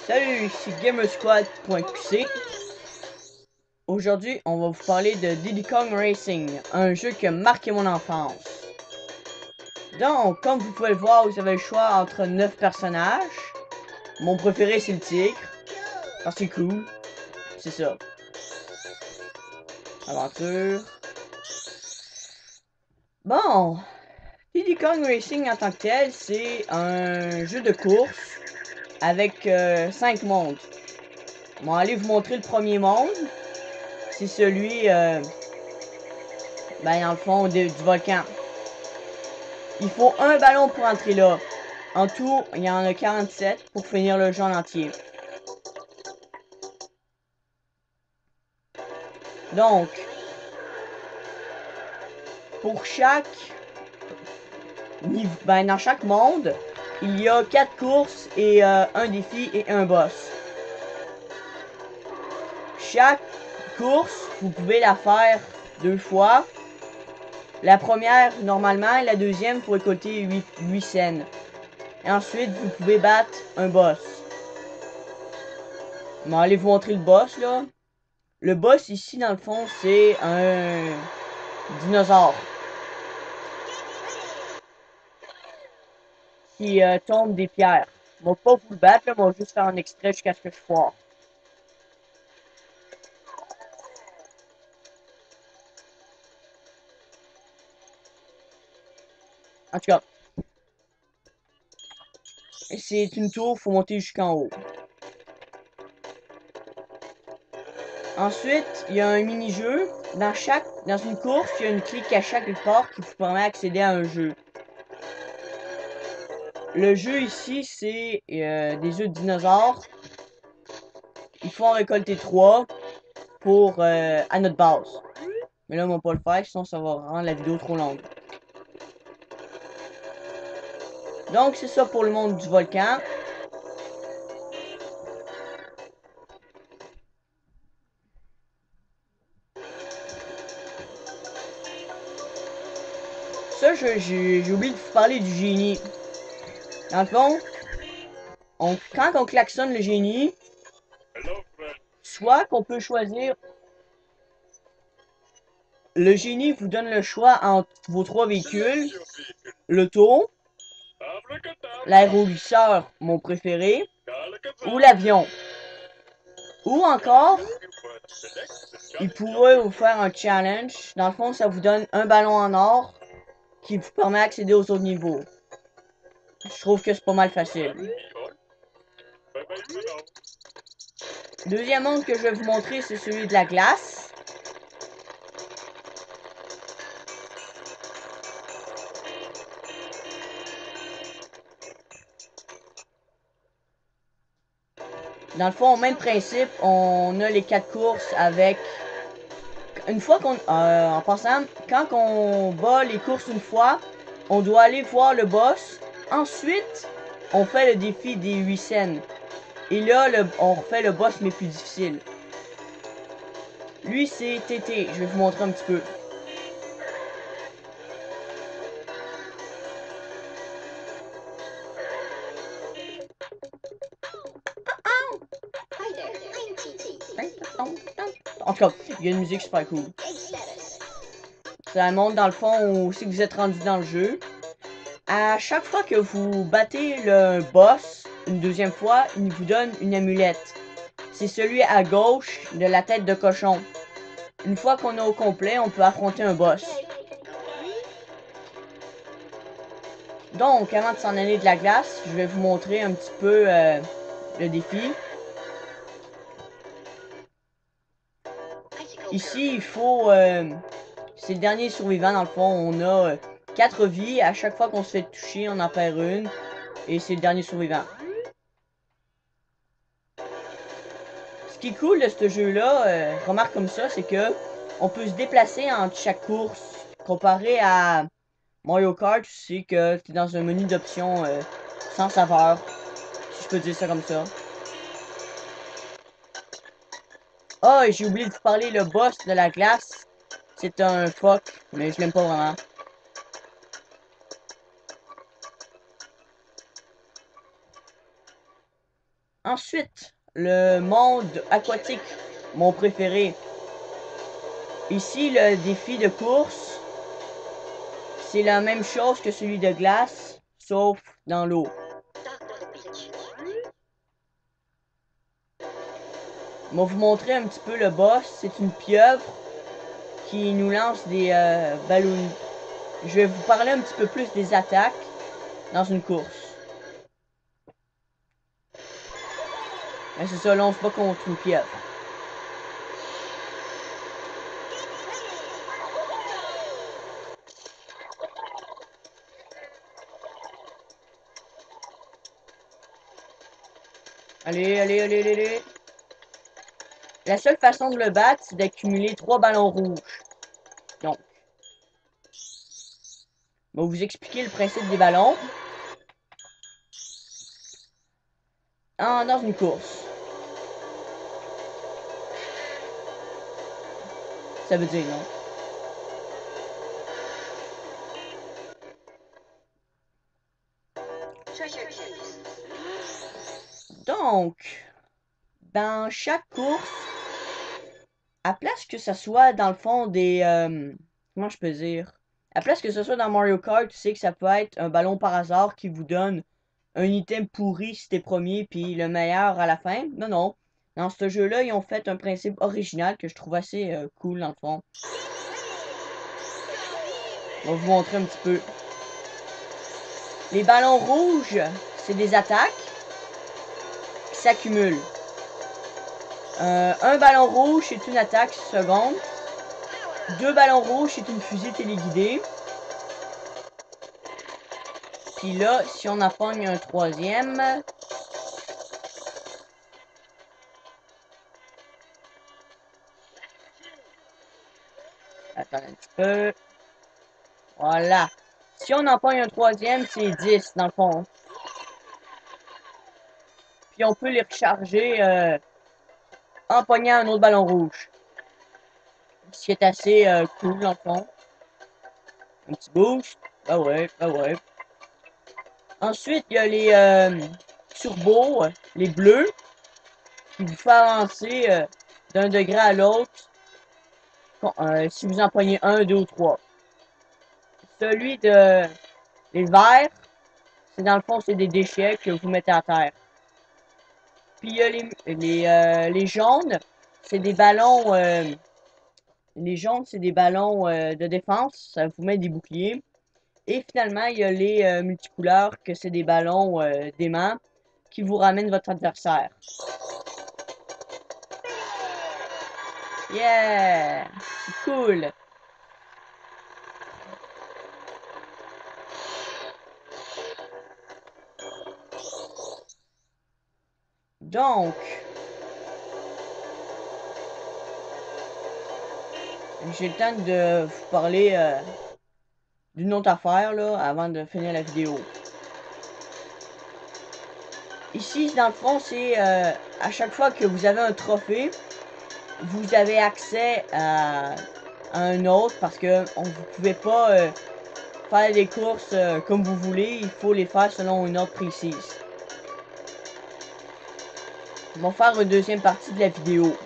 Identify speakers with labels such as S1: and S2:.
S1: Salut, ici Gamersquad.qc. Aujourd'hui, on va vous parler de Diddy Kong Racing, un jeu qui a marqué mon enfance. Donc, comme vous pouvez le voir, vous avez le choix entre 9 personnages. Mon préféré, c'est le tigre, parce que c'est cool. C'est ça. Aventure. Bon, Diddy Kong Racing en tant que tel, c'est un jeu de course avec 5 mondes. On va aller vous montrer le premier monde. C'est celui, dans le fond, du volcan. Il faut un ballon pour entrer là. En tout, il y en a 47 pour finir le jeu en entier. Donc, pour chaque niveau, dans chaque monde, il y a 4 courses et un défi et un boss. Chaque course, vous pouvez la faire 2 fois. La première, normalement, et la deuxième pour récolter 8 scènes. Et ensuite, vous pouvez battre un boss. Je vais aller vous montrer le boss, là. Le boss, ici, dans le fond, c'est un dinosaure qui tombe des pierres. On va pas vous le battre, là, on va juste faire un extrait jusqu'à ce que je foire. En tout cas, c'est une tour, faut monter jusqu'en haut. Ensuite, il y a un mini-jeu. Dans une course, il y a une clé cachée quelque part qui vous permet d'accéder à un jeu. Le jeu ici, c'est des œufs de dinosaures. Il faut en récolter 3 pour à notre base. Mais là, on va pas le faire, sinon ça va rendre la vidéo trop longue. Donc, c'est ça pour le monde du volcan. Ça, j'ai oublié de vous parler du génie. Dans le fond, quand on klaxonne le génie, soit qu'on peut choisir... Le génie vous donne le choix entre vos 3 véhicules, l'auto, l'aéroglisseur, mon préféré, ou l'avion. Ou encore, il pourrait vous faire un challenge. Dans le fond, ça vous donne un ballon en or qui vous permet d'accéder aux autres niveaux. Je trouve que c'est pas mal facile. Deuxième monde que je vais vous montrer, c'est celui de la glace. Dans le fond, au même principe, on a les 4 courses avec... Une fois qu'on... en passant, quand on bat les courses une fois, on doit aller voir le boss. Ensuite, on fait le défi des 8 scènes. Et là, on refait le boss, mais plus difficile. Lui, c'est TT. Je vais vous montrer un petit peu. En tout cas, il y a une musique super cool. Ça montre dans le fond aussi que vous êtes rendu dans le jeu. À chaque fois que vous battez le boss, une deuxième fois, il vous donne une amulette. C'est celui à gauche de la tête de cochon. Une fois qu'on est au complet, on peut affronter un boss. Donc, avant de s'en aller de la glace, je vais vous montrer un petit peu le défi. Ici, il faut... c'est le dernier survivant, dans le fond. On a 4 vies. À chaque fois qu'on se fait toucher, on en perd une. Et c'est le dernier survivant. Ce qui est cool de ce jeu-là, remarque comme ça, c'est que on peut se déplacer entre chaque course. Comparé à Mario Kart, tu sais que tu es dans un menu d'options sans saveur. Si je peux dire ça comme ça. Ah, et j'ai oublié de vous parler, le boss de la glace. C'est un phoque, mais je l'aime pas vraiment. Ensuite, le monde aquatique, mon préféré. Ici, le défi de course, c'est la même chose que celui de glace, sauf dans l'eau. Je vais vous montrer un petit peu le boss. C'est une pieuvre qui nous lance des ballons. Je vais vous parler un petit peu plus des attaques dans une course. Mais c'est ça, là on se bat contre une pieuvre. Allez, allez, allez, allez, allez. La seule façon de le battre, c'est d'accumuler 3 ballons rouges. Donc, je vais vous expliquer le principe des ballons. Dans une course. Ça veut dire non. Donc, dans chaque course, à place que ça soit dans le fond des... comment je peux dire? À place que ce soit dans Mario Kart, tu sais que ça peut être un ballon par hasard qui vous donne un item pourri si t'es premier, puis le meilleur à la fin. Non, non. Dans ce jeu-là, ils ont fait un principe original que je trouve assez cool dans le fond. On va vous montrer un petit peu. Les ballons rouges, c'est des attaques qui s'accumulent. Un ballon rouge, c'est une attaque seconde. 2 ballons rouges, c'est une fusée téléguidée. Puis là, si on en pogne un troisième... Attends un petit peu. Voilà. Si on en pogne un troisième, c'est 10 dans le fond. Puis on peut les recharger en pognant un autre ballon rouge. Ce qui est assez cool dans le fond. Un petit boost. Bah ouais, bah ouais. Ensuite, il y a les turbos, les bleus, qui vous font avancer d'un degré à l'autre si vous en pognez un, deux ou trois. Celui de les verts, c'est dans le fond, c'est des déchets que vous mettez à terre. Puis il y a les jaunes, c'est des ballons. Les jaunes, c'est des ballons de défense, ça vous met des boucliers. Et finalement, il y a les multicouleurs, que c'est des ballons d'aimant qui vous ramènent votre adversaire. Yeah! C'est cool! Donc, j'ai le temps de vous parler d'une autre affaire là, avant de finir la vidéo. Ici, dans le fond, c'est à chaque fois que vous avez un trophée, vous avez accès à un autre parce que vous pouvez pas faire des courses comme vous voulez, il faut les faire selon une ordre précise. On va faire une deuxième partie de la vidéo.